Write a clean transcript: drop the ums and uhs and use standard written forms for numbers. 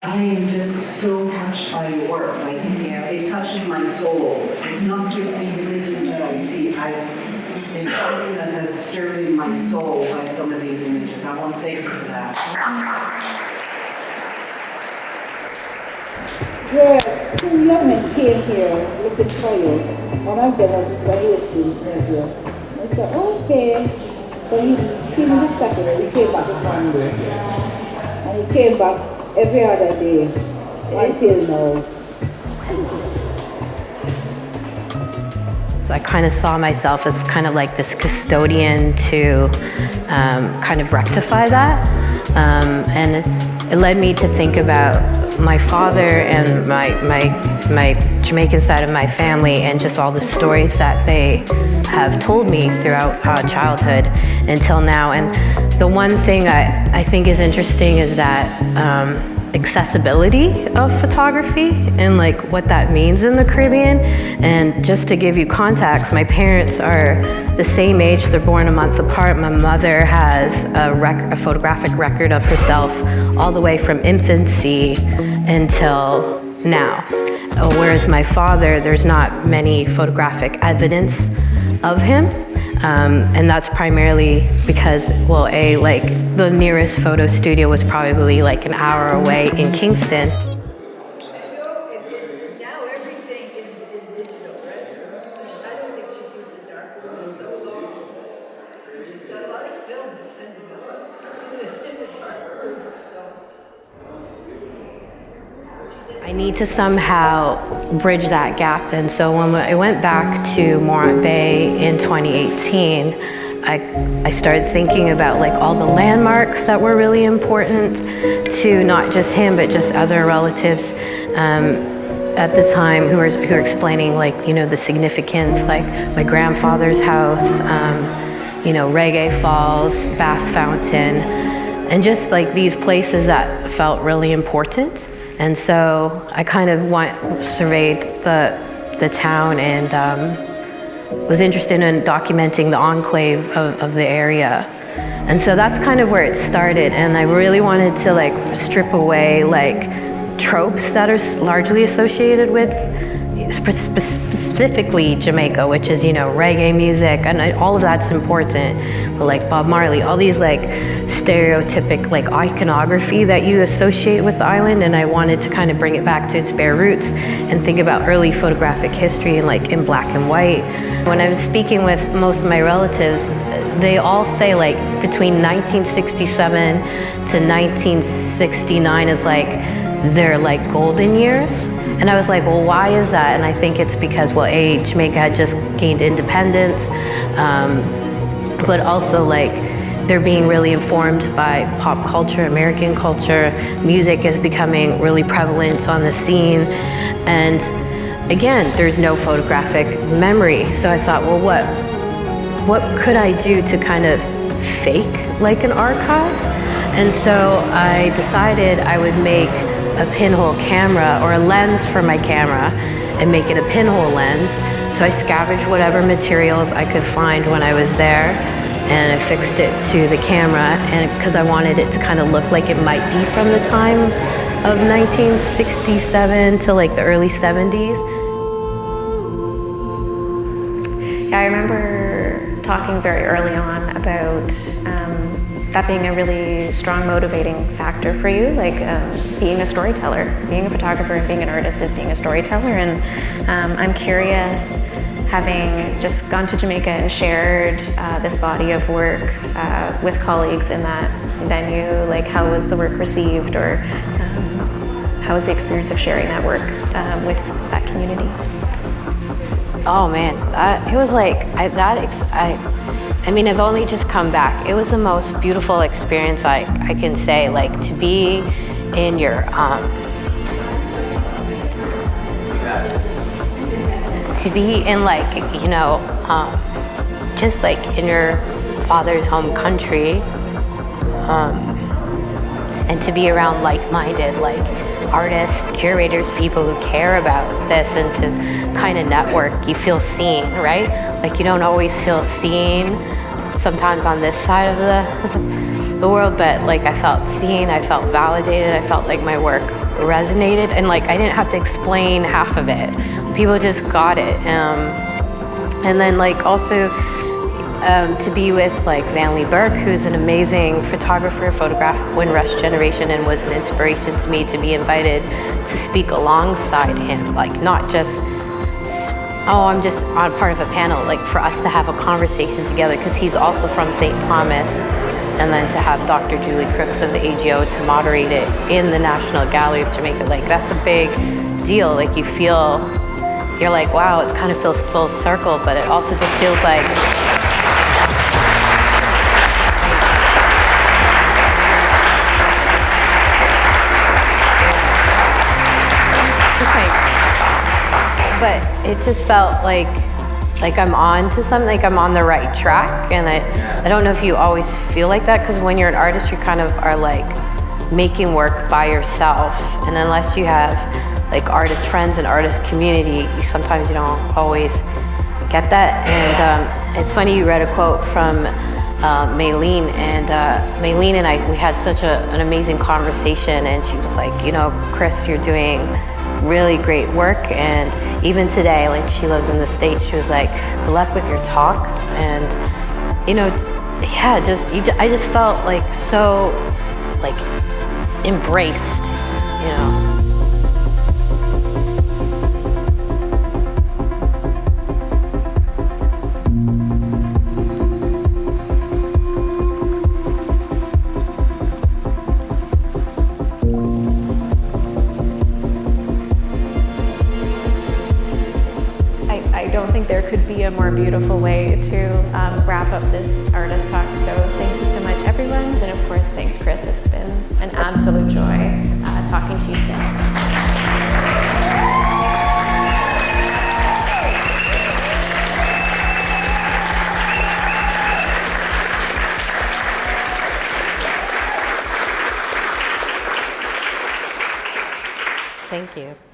I am just so touched by your work. Like, it touches my soul. It's not just the images that I see. There's something that has stirred in my soul by some of these images. I want to thank you for that. Yeah, two young men came here looking for you. One of them was Mr. Hastings' nephew. I said, okay. So he seen me this Saturday. He came back one day. And he came back every other day until now. So I kind of saw myself as kind of like this custodian to kind of rectify that. And it led me to think about my father and my Jamaican side of my family and just all the stories that they have told me throughout childhood until now. And the one thing I think is interesting is that accessibility of photography and like what that means in the Caribbean. And just to give you context, my parents are the same age, they're born a month apart. My mother has a photographic record of herself all the way from infancy until now. Whereas my father, there's not many photographic evidence of him. And that's primarily because, well, like the nearest photo studio was probably like an hour away in Kingston. Now everything is digital, right? So I don't think she's used a dark room in so long. She's got a lot of film that's been developed in the dark room, so. I need to somehow bridge that gap, and so when I went back to Morant Bay in 2018, I started thinking about like all the landmarks that were really important to not just him but just other relatives at the time who were explaining like, you know, the significance, like my grandfather's house, you know, Reggae Falls, Bath Fountain, and just like these places that felt really important. And so I kind of surveyed the town and was interested in documenting the enclave of the area. And so that's kind of where it started. And I really wanted to like strip away like tropes that are largely associated with specifically Jamaica, which is, you know, reggae music, and all of that's important, but like Bob Marley, all these like stereotypic like iconography that you associate with the island, and I wanted to kind of bring it back to its bare roots and think about early photographic history and like in black and white. When I was speaking with most of my relatives, they all say like between 1967 to 1969 is like their like golden years. And I was like, well, why is that? And I think it's because, well, A, Jamaica had just gained independence, but also like they're being really informed by pop culture, American culture. Music is becoming really prevalent on the scene. And again, there's no photographic memory. So I thought, well, what could I do to kind of fake like an archive? And so I decided I would make a pinhole camera or a lens for my camera and make it a pinhole lens. So I scavenged whatever materials I could find when I was there and I fixed it to the camera, and because I wanted it to kind of look like it might be from the time of 1967 to like the early 70s. Yeah, I remember talking very early on about that being a really strong motivating factor for you, like being a storyteller. Being a photographer and being an artist is being a storyteller, and I'm curious, having just gone to Jamaica and shared this body of work with colleagues in that venue, like how was the work received, or how was the experience of sharing that work with that community? Oh man, it was like, I mean, I've only just come back. It was the most beautiful experience I can say, like to be in your, to be in like, you know, just like in your father's home country, and to be around like-minded, like artists, curators, people who care about this, and to kind of network. You feel seen, right? Like you don't always feel seen sometimes on this side the world, but like I felt seen, I felt validated, I felt like my work resonated, and like I didn't have to explain half of it. People just got it. And then like also to be with like Van Lee Burke, who's an amazing photographer, photographed Windrush generation, and was an inspiration to me to be invited to speak alongside him, like not just, oh, I'm just on part of a panel, like for us to have a conversation together, because he's also from St. Thomas, and then to have Dr. Julie Crooks of the AGO to moderate it in the National Gallery of Jamaica, like that's a big deal. Like you feel, you're like, wow, it kind of feels full circle, but it also just feels like, but it just felt like I'm on to something, like I'm on the right track. And I don't know if you always feel like that, because when you're an artist, you kind of are like making work by yourself. And unless you have like artist friends and artist community, sometimes you don't always get that. And it's funny, you read a quote from Maylene, and Maylene and I, we had such an amazing conversation, and she was like, you know, Chris, you're doing really great work. And even today, like she lives in the States, she was like, good luck with your talk. And you know, yeah, I just felt like so like embraced, you know. I don't think there could be a more beautiful way to wrap up this artist talk. So thank you so much, everyone. And of course, thanks, Chris. It's been an absolute joy talking to you today. Thank you.